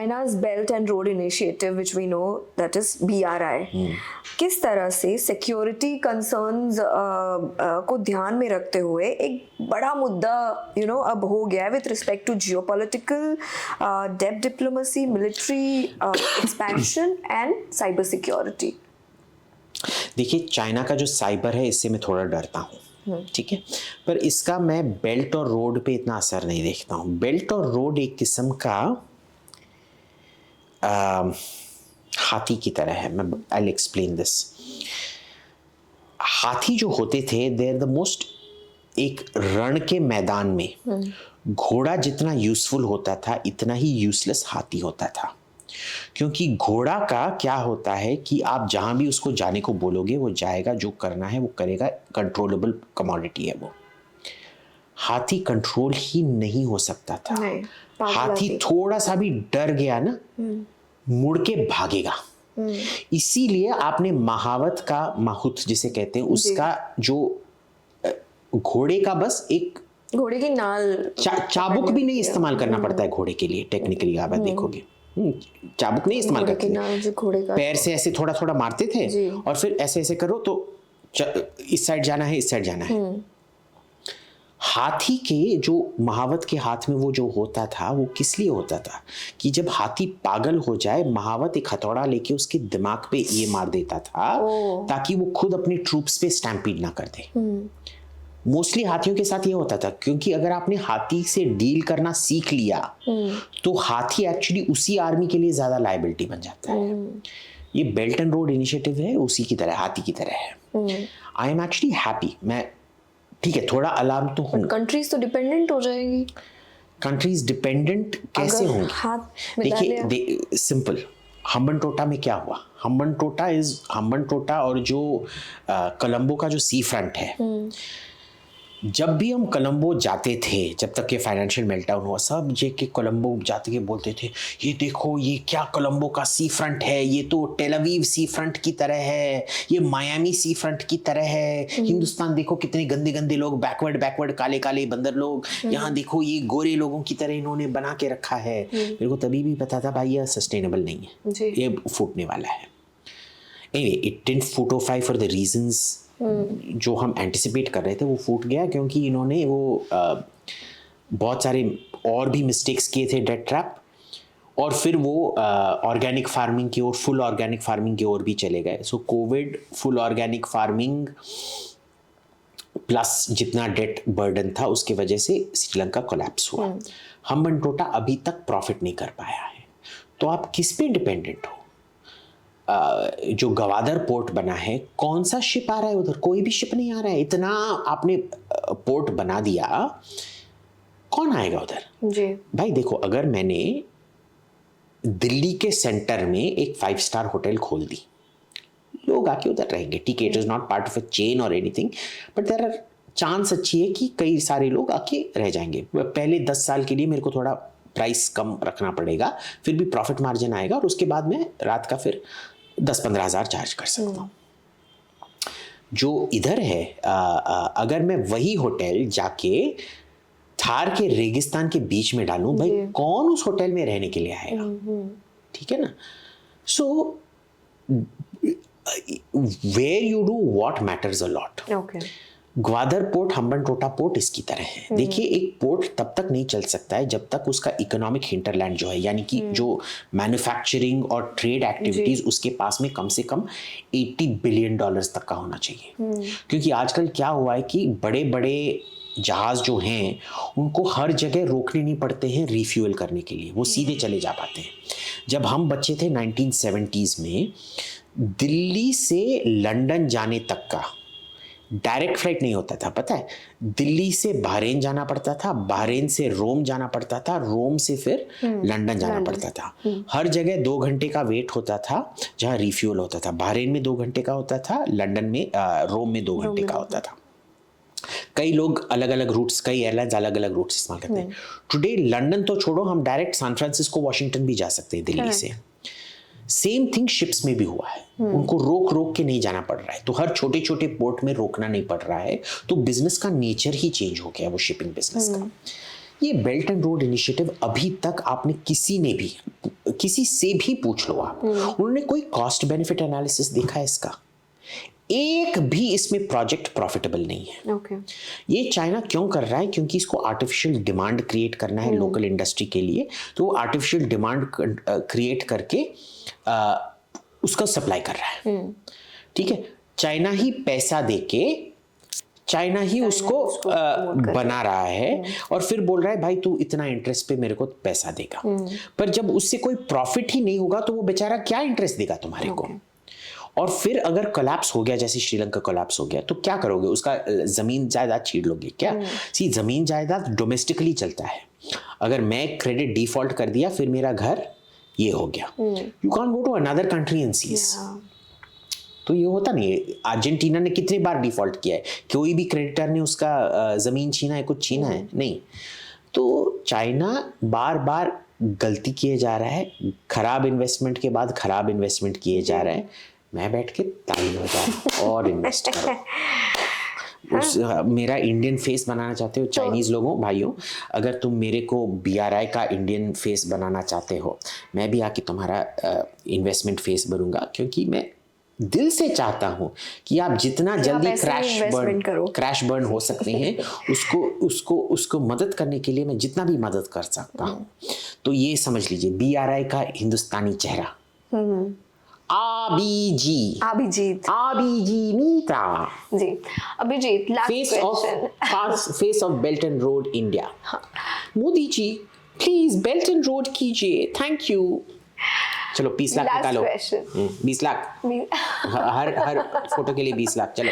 China's Belt and Road Initiative, which we know that is BRI, किस तरह से security concerns को ध्यान में रखते हुए एक बड़ा मुद्दा अब हो गया है विथ रिस्पेक्ट टू जियोपॉलिटिकल, डेप्थ diplomacy, military expansion and cyber security? देखिए, चाइना का जो साइबर है इससे मैं थोड़ा डरता हूँ, ठीक है, पर इसका मैं बेल्ट और रोड पे इतना असर नहीं देखता हूँ। बेल्ट और रोड एक किस्म का हाथी की तरह है। मैं आई एक्सप्लेन दिस। हाथी जो होते थे दे आर द मोस्ट, एक रण के मैदान में घोड़ा जितना यूजफुल होता था इतना ही यूजलेस हाथी होता था, क्योंकि घोड़ा का क्या होता है कि आप जहां भी उसको जाने को बोलोगे वो जाएगा, जो करना है वो करेगा, कंट्रोलेबल कमोडिटी है वो। हाथी कंट्रोल ही नहीं हो सकता था। हाथी थोड़ा सा भी डर गया ना, मुड़ के भागेगा। इसीलिए आपने महावत का, माहुत जिसे कहते हैं, उसका जो घोड़े का बस एक घोड़े की नाल, चाबुक भी नहीं इस्तेमाल करना पड़ता है घोड़े के लिए टेक्निकली, आप देखोगे चाबुक नहीं इस्तेमाल करते थे, पैर से ऐसे थोड़ा थोड़ा मारते थे और फिर ऐसे ऐसे करो तो इस साइड जाना है, इस साइड जाना है। हाथी के जो महावत के हाथ में वो जो होता था वो किस लिए होता था कि जब हाथी पागल हो जाए, महावत एक हथौड़ा लेके उसके दिमाग पे ये मार देता था ताकि वो खुद अपने ट्रूप्स पे स्टैम्पीड ना कर दे। मोस्टली हाथियों के साथ ये होता था, क्योंकि अगर आपने हाथी से डील करना सीख लिया तो हाथी एक्चुअली उसी आर्मी के लिए ज्यादा लायबिलिटी बन जाता है। ये बेल्ट एंड रोड इनिशिएटिव है उसी की तरह, हाथी की तरह है। I am actually happy. मैं ठीक है, थोड़ा अलार्म तो हूँ। कंट्रीज तो डिपेंडेंट हो जाएंगी। कंट्रीज डिपेंडेंट कैसे होंगी? देखिए सिंपल, हम्बन टोटा में क्या हुआ? हम्बन टोटा और जो कोलंबो का जो सी फ्रंट है, जब भी हम कोलंबो जाते थे, जब तक ये फाइनेंशियल मेल्टडाउन हुआ, सब जेके कोलंबो जाते के बोलते थे ये देखो ये क्या कोलंबो का सी फ्रंट है, ये तो टेल अवीव सी फ्रंट की तरह है, ये मायामी सी फ्रंट की तरह है। हिंदुस्तान देखो कितने गंदे गंदे लोग, बैकवर्ड काले काले बंदर लोग, यहाँ देखो ये गोरे लोगों की तरह इन्होंने बना के रखा है। मेरे को तभी भी पता था भाई ये सस्टेनेबल नहीं है, ये फूटने वाला है। एनीवे, इट डिडंट फूटोफाई फॉर द रीजंस जो हम एंटिसिपेट कर रहे थे, वो फूट गया क्योंकि इन्होंने वो बहुत सारे और भी मिस्टेक्स किए थे, डेट ट्रैप, और फिर वो ऑर्गेनिक फार्मिंग की ओर, फुल ऑर्गेनिक फार्मिंग की ओर भी चले गए। So Covid, full organic farming plus जितना डेट बर्डन था उसके वजह से श्रीलंका कोलैप्स हुआ। हम्बन टोटा अभी तक प्रॉफिट नहीं कर पाया है। तो आप किस पे डिपेंडेंट हो? जो गवादर पोर्ट बना है, कौन सा शिप आ रहा है उधर? कोई भी शिप नहीं आ रहा है। इतना आपने पोर्ट बना दिया, कौन आएगा उधर? जी भाई देखो, अगर मैंने दिल्ली के सेंटर में एक 5 स्टार होटल खोल दी, लोग आके उधर रहेंगे, ठीक है, it is not part of a chain और anything, but there are chance अच्छी है कि कई सारे लोग आके रह जाएंगे। पहले 10 साल के लिए मेरे को थोड़ा प्राइस कम रखना पड़ेगा, फिर भी प्रॉफिट मार्जिन आएगा, और उसके बाद मैं रात का फिर 10-15 हज़ार चार्ज कर सकता हूँ। जो इधर है, अगर मैं वही होटल जाके थार के रेगिस्तान के बीच में डालूं, भाई कौन उस होटल में रहने के लिए आएगा? ठीक है ना? So where you do what matters a lot. Gwadar port, Hambantota port इसकी तरह है। देखिए, एक पोर्ट तब तक नहीं चल सकता है जब तक उसका इकोनॉमिक हिंटरलैंड जो है, यानी कि जो मैन्युफैक्चरिंग और ट्रेड एक्टिविटीज उसके पास में कम से कम $80 बिलियन तक का होना चाहिए। क्योंकि आजकल क्या हुआ है कि बड़े बड़े जहाज जो हैं उनको हर जगह रोकने नहीं पड़ते हैं रिफ्यूल करने के लिए, वो सीधे चले जा पाते हैं। जब हम बच्चे थे 1970s में, दिल्ली से लंदन जाने तक का डायरेक्ट फ्लाइट नहीं होता था, पता है? दिल्ली से बहरीन जाना पड़ता था, बहरीन से रोम जाना पड़ता था, रोम से फिर लंदन जाना पड़ता था। हर जगह 2 घंटे का वेट होता था जहाँ रिफ्यूल होता था। बहरीन में 2 घंटे का होता था, लंदन में रोम में 2 घंटे का होता था। कई लोग अलग अलग रूट्स, कई एयरलाइंस अलग अलग रूट्स इस्तेमाल करते हैं। टुडे लंदन तो छोड़ो, हम डायरेक्ट सैन फ्रांसिस्को, वॉशिंगटन भी जा सकते हैं दिल्ली से। सेम थिंग शिप्स में भी हुआ है, उनको रोक के नहीं जाना पड़ रहा है, तो हर छोटे छोटे पोर्ट में रोकना नहीं पड़ रहा है। तो बिजनेस का नेचर ही चेंज हो गया, वो शिपिंग बिजनेस का। ये बेल्ट एंड रोड इनिशिएटिव अभी तक आपने किसी से भी पूछ लो आप, उन्होंने कोई कॉस्ट बेनिफिट एनालिसिस देखा है इसका? एक भी इसमें प्रोजेक्ट प्रॉफिटेबल नहीं है। ओके। ये चाइना क्यों कर रहा है? क्योंकि इसको आर्टिफिशियल डिमांड क्रिएट करना है लोकल इंडस्ट्री के लिए, तो वो आर्टिफिशियल डिमांड क्रिएट करके उसका सप्लाई कर रहा है। ठीक है, चाइना ही पैसा देके चाइना ही उसको बना रहा है और फिर बोल रहा है भाई तू इतना इंटरेस्ट पे मेरे को पैसा देगा। पर जब उससे कोई प्रॉफिट ही नहीं होगा तो वो बेचारा क्या इंटरेस्ट देगा तुम्हारे को? और फिर अगर कोलैप्स हो गया, जैसे श्रीलंका कोलैप्स हो गया, तो क्या करोगे? उसका जमीन जायदाद छीन लोगे क्या? सी, जमीन जायदाद डोमेस्टिकली चलता है। अगर मैं क्रेडिट डिफॉल्ट कर दिया, फिर मेरा घर ये हो गया, you can't go to another country and seize. तो ये होता नहीं है। अर्जेंटीना ने कितने बार डिफॉल्ट किया है? कोई भी क्रेडिटर ने उसका जमीन छीना है, कुछ छीना है? नहीं। तो चाइना बार बार गलती किए जा रहा है, खराब इन्वेस्टमेंट के बाद खराब इन्वेस्टमेंट किए जा रहे हैं। मैं बैठ के ताली बजा रहा हूं और इन्वेस्ट करो। मेरा इंडियन फेस बनाना चाहते हो चाइनीज लोगों भाइयों, अगर तुम मेरे को BRI का इंडियन फेस बनाना चाहते हो, मैं भी आके तुम्हारा इन्वेस्टमेंट फेस बनूंगा, क्योंकि मैं दिल से चाहता हूं कि आप जितना जल्दी क्रैश बर्न हो सकते हैं उसको मदद करने के लिए मैं जितना भी मदद कर सकता हूं। तो ये समझ लीजिए BRI का हिंदुस्तानी चेहरा, Abhijit Mita ji. Abhijit, face of belt and road India. Modi ji please belt and road कीजिए, थैंक यू। चलो 20 लाख निकालो। 20 लाख हर फोटो के लिए 20 लाख। चलो